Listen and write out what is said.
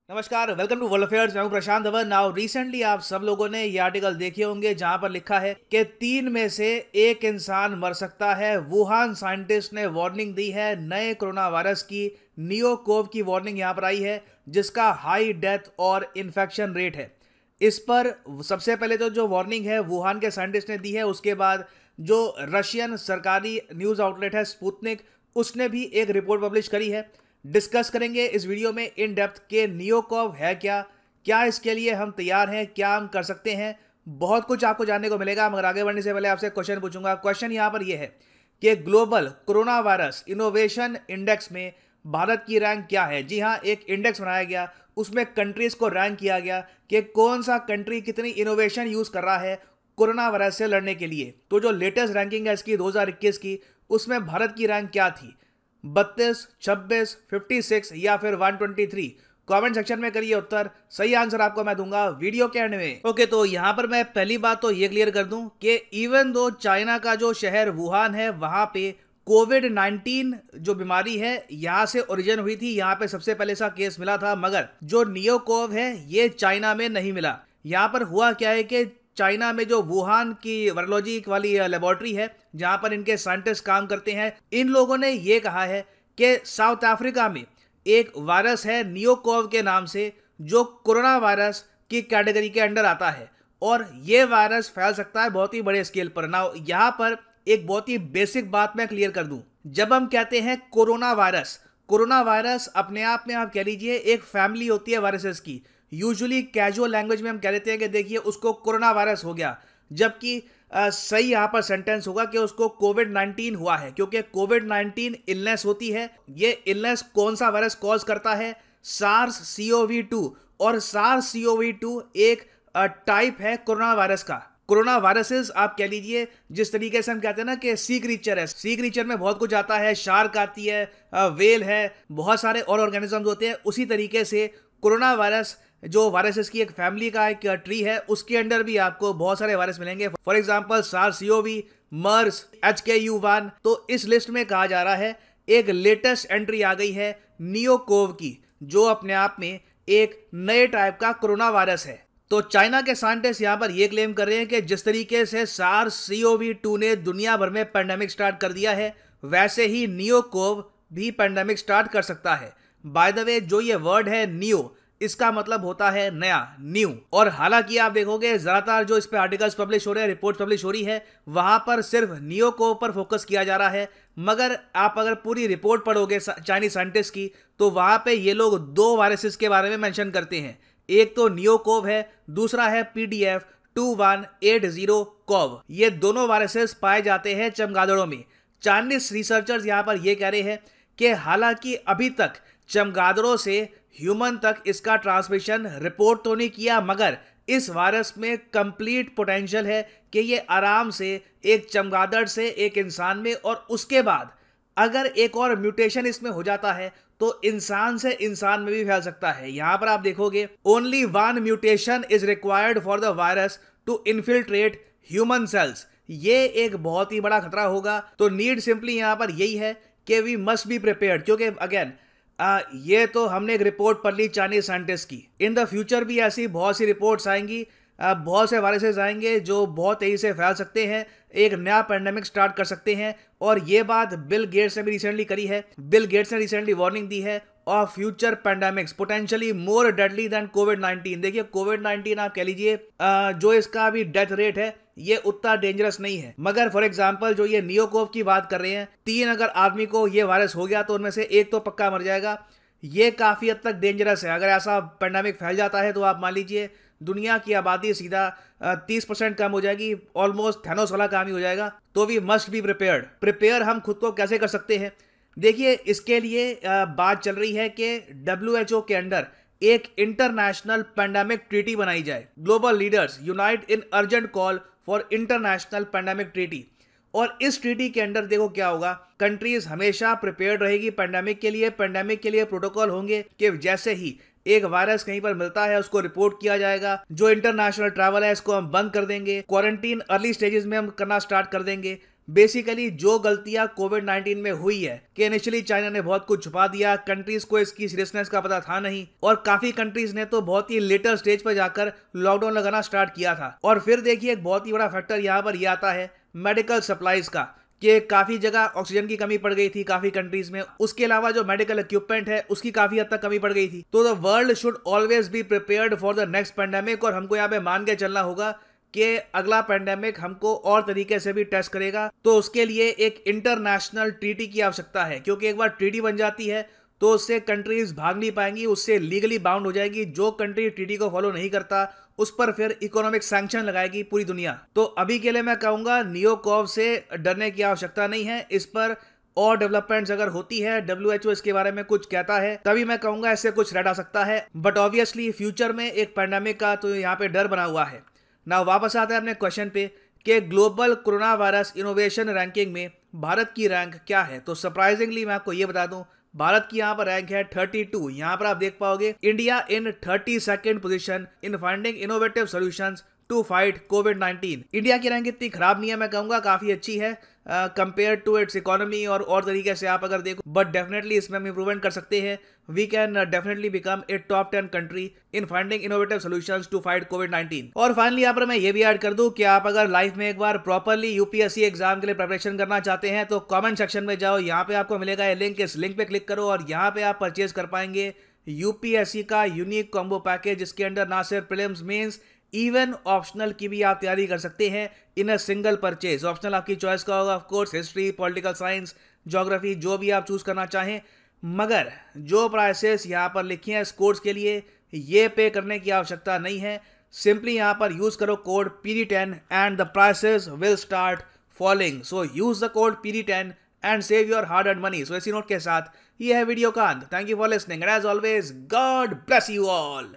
नमस्कार, welcome to world affairs. मैं हूं प्रशांत धवन। नाउ रिसेंटली आप सब लोगों ने ये आर्टिकल देखे होंगे जहां पर लिखा है कि 3 में से 1 इंसान मर सकता है। वुहान साइंटिस्ट ने वार्निंग दी है नए कोरोना वायरस की। नियोकोव की वार्निंग यहां पर आई है जिसका हाई डेथ और इन्फेक्शन रेट है। इस पर सबसे पहले तो जो वार्निंग है वुहान के साइंटिस्ट ने दी है, उसके बाद जो रशियन सरकारी न्यूज़ आउटलेट है स्पुतनिक, उसने भी एक रिपोर्ट पब्लिश करी है। डिस्कस करेंगे इस वीडियो में इन डेप्थ के नियोकोव है क्या, क्या इसके लिए हम तैयार हैं, क्या हम कर सकते हैं। बहुत कुछ आपको जानने को मिलेगा। मगर आगे बढ़ने से पहले आपसे क्वेश्चन पूछूंगा। क्वेश्चन यहां पर यह है कि global corona virus innovation index में भारत की रैंक क्या है। जी हां, एक इंडेक्स बनाया गया, उसमें कंट्रीज को रैंक किया गया कि कौन सा कंट्री कितनी इनोवेशन यूज कर रहा है कोरोना वायरस से लड़ने के लिए। तो जो लेटेस्ट रैंकिंग है इसकी 2021 की, उसमें भारत की रैंक क्या थी? 32, 26, 56 या फिर 123? कमेंट सेक्शन में करिए उत्तर। सही आंसर आपको मैं दूंगा वीडियो के एंड में। ओके, तो यहां पर मैं पहली बात तो ये क्लियर कर दूं कि इवन दो चाइना का जो शहर वुहान है वहां पे कोविड-19 जो बीमारी है यहां से ओरिजिन हुई थी, यहां पे सबसे पहले सा केस मिला था। मगर जो नियोकोव है ये चाइना में नहीं मिला। यहां पर हुआ क्या है कि चाइना में जो वुहान की वायरोलॉजी वाली लेबोरेटरी है जहां पर इनके साइंटिस्ट काम करते हैं, इन लोगों ने ये कहा है कि साउथ अफ्रीका में एक वायरस है नियोकोव के नाम से जो कोरोना वायरस की कैटेगरी के अंडर आता है और ये वायरस फैल सकता है बहुत ही बड़े स्केल पर। ना यहां पर एक बहुत ही बेसिक बात मैं क्लियर कर दूं। जब हम कहते हैं कोरोना वायरस, कोरोना वायरस अपने आप में आप कह लीजिए एक फैमिली होती है वायरसेस की। यूजुअली कैजुअल लैंग्वेज में हम कह देते हैं कि देखिए उसको कोरोना वायरस हो गया, जबकि सही यहां पर सेंटेंस होगा कि उसको कोविड-19 हुआ है, क्योंकि कोविड-19 इलनेस होती है। ये इलनेस कौन सा वायरस कॉज करता है? SARS CoV-2। और सार्स CoV-2 एक टाइप है कोरोना वायरस का। कोरोना वायरसेस आप कह लीजिए जिस तरीके से हम कहते हैं ना कि सी क्रीचर है, सी क्रीचर में बहुत कुछ आता है, शार्क आती है, वेल है, बहुत सारे और ऑर्गेनिजम्स होते हैं। उसी तरीके से कोरोना वायरस जो वायरसेस की एक फैमिली का एक ट्री है, उसके अंडर भी आपको बहुत सारे वायरस मिलेंगे। For example SARS CoV, MERS, HKU1। तो इस लिस्ट में कहा जा रहा है एक लेटेस्ट एंट्री आ गई है नियोकोव की, जो अपने आप में एक नए टाइप का कोरोना वायरस है। तो चाइना के साइंटिस्ट यहां पर यह क्लेम कर रहे हैं कि जिस तरीके से सार्स CoV-2 ने दुनिया भर में पेंडेमिक स्टार्ट कर दिया है, वैसे ही नियोकोव भी पेंडेमिक स्टार्ट कर सकता है। बाय द वे, जो ये वर्ड है नियो, इसका मतलब होता है नया, न्यू। और हालांकि आप देखोगे ज्यादातर जो इस पे आर्टिकल्स पब्लिश हो रहे हैं, रिपोर्ट पब्लिश हो रही है, वहां पर सिर्फ नियोकोव पर फोकस किया जा रहा है। मगर आप अगर पूरी रिपोर्ट पढ़ोगे चाइनीज साइंटिस्ट की, तो वहां पे ये लोग 2 वायरसेस के बारे में मेंशन करते हैं। एक तो नियोकोव है, दूसरा है PDF 2180 कोव। ये दोनों वायरसेस पाए जाते हैं चमगादड़ों में। चाइनीज रिसर्चर्स यहां पर यह कह रहे हैं कि हालांकि अभी तक चमगादड़ों से ह्यूमन तक इसका ट्रांसमिशन रिपोर्ट तो नहीं किया, मगर इस वायरस में कंप्लीट पोटेंशियल है कि ये आराम से एक चमगादड़ से एक इंसान में, और उसके बाद अगर एक और म्यूटेशन इसमें हो जाता है तो इंसान से इंसान में भी फैल सकता है। यहां पर आप देखोगे only 1 mutation is required for the virus to infiltrate human cells. ये एक बहुत ही बड़ा खतरा होगा। तो नीड सिंपली यहां पर यही है कि वी मस्ट बी प्रिपेयर्ड, क्योंकि अगेन ये तो हमने एक रिपोर्ट पढ़ ली चाइनीज साइंटिस्ट की। इन द फ्यूचर भी ऐसी बहुत सी रिपोर्ट्स आएंगी, बहुत से वायरसेस आएंगे जो बहुत तेजी से फैल सकते हैं, एक नया पेंडेमिक स्टार्ट कर सकते हैं। और ये बात बिल गेट्स ने भी रिसेंटली करी है। बिल गेट्स ने रिसेंटली वार्निंग दी है और future pandemics potentially more deadly than कोविड-19। देखिए कोविड-19 आप कह लीजिए जो इसका अभी डेथ रेट है ये उतना डेंजरस नहीं है, मगर फॉर एग्जांपल जो ये नियोकोव की बात कर रहे हैं, 3 अगर आदमी को ये वायरस हो गया तो उनमें से एक तो पक्का मर जाएगा। ये काफी हद तक डेंजरस है। अगर ऐसा पेंडेमिक फैल जाता है तो आप मान लीजिए दुनिया की आबादी सीधा 30% कम हो जाएगी, ऑलमोस्ट थैनोस वाला काम ही हो जाएगा। तो we must be prepared. Prepare हम खुद को कैसे कर सकते हैं? देखिए इसके लिए बात चल रही है कि WHO के अंडर एक इंटरनेशनल पेंडेमिक ट्रीटी बनाई जाए। Global leaders unite in urgent call for international pandemic treaty. और इस ट्रीटी के अंडर देखो क्या होगा, कंट्रीज हमेशा प्रिपेयर्ड रहेगी पेंडेमिक के लिए। पेंडेमिक के लिए प्रोटोकॉल होंगे कि जैसे ही एक वायरस कहीं पर मिलता है उसको रिपोर्ट किया जाएगा। जो इंटरनेशनल ट्रैवल है इसको हम बंद कर देंगे। क्वारंटीन अर्ली स्टेजेस में हम करना स्टार्ट कर देंगे। बेसिकली जो गलतियां कोविड-19 में हुई है कि इनिशियली चाइना ने बहुत कुछ छुपा दिया, कंट्रीज को इसकी सीरियसनेस का पता था नहीं और काफी कंट्रीज ने तो बहुत ही लेटर स्टेज पर जाकर लॉकडाउन लगाना स्टार्ट किया था। और फिर देखिए एक बहुत ही बड़ा फैक्टर यहाँ पर यह आता है मेडिकल सप्लाईज का, कि काफी जगह ऑक्सीजन की कमी पड़ गई थी काफी कंट्रीज में। उसके अलावा जो मेडिकल इक्विपमेंट है उसकी काफी हद तक कमी पड़ गई थी। तो the world should always be prepared for the next pandemic, और हमको यहाँ पे मान के चलना होगा कि अगला पेंडेमिक हमको और तरीके से भी टेस्ट करेगा। तो उसके लिए एक इंटरनेशनल ट्रीटी की आवश्यकता है, क्योंकि एक बार ट्रीटी बन जाती है तो उससे कंट्रीज भाग नहीं पाएंगी, उससे लीगली बाउंड हो जाएगी। जो कंट्री ट्रीटी को फॉलो नहीं करता उस पर फिर इकोनॉमिक सैंक्शन लगाएगी पूरी दुनिया। तो अभी के लिए मैं कहूंगा नियोकॉव से डरने की आवश्यकता नहीं है। इस पर और डेवलपमेंट्स अगर होती है, WHO इसके बारे में कुछ कहता है, तभी मैं कहूंगा इससे कुछ रेड आ सकता है। बट ऑब्वियसली फ्यूचर में एक पैंडेमिक का तो यहाँ पे डर बना हुआ है। ना वापस आता है अपने क्वेश्चन पे कि global corona virus innovation ranking में भारत की रैंक क्या है। तो सरप्राइजिंगली मैं आपको ये बता दूं, भारत की यहाँ पर रैंक है 32। यहाँ पर आप देख पाओगे India in 32nd position in finding innovative solutions to fight कोविड-19। इंडिया की रैंक इतनी खराब नहीं है, मैं कहूंगा काफी अच्छी है कंपेयर टू इट्स इकोनॉमी और तरीके से आप अगर देखो। बट डेफिनेटली इसमें हम इंप्रूवमेंट कर सकते हैं। We can definitely become a top 10 country in finding innovative solutions to fight कोविड-19। और फाइनली यहाँ पर मैं ये भी ऐड कर दूं कि आप अगर लाइफ में एक बार प्रॉपरली यूपीएससी एग्जाम के लिए प्रिपरेशन करना चाहते हैं तो कमेंट सेक्शन में जाओ, यहाँ पे आपको मिलेगा ये लिंक, इस लिंक पे क्लिक करो और यहाँ पे आप परचेज कर पाएंगे यूपीएससी का यूनिक कॉम्बो पैकेज, जिसके अंदर ना सिर्फ प्रीलिम्स मेंस इवन ऑप्शनल की भी आप तैयारी कर सकते हैं इन अ सिंगल परचेज। ऑप्शनल आपकी चॉइस का होगा, of course history, political science, geography, जो भी आप चूज करना चाहें। मगर जो प्राइसेस यहाँ पर लिखी हैं इस कोर्स के लिए, ये पे करने की आवश्यकता नहीं है। सिंपली यहाँ पर यूज करो code PD10 and the prices will start falling. So use the code PD10 and save your hard earned money. So इसी नोट के साथ ये है वीडियो का अंत। Thank you for listening and as always God bless you all.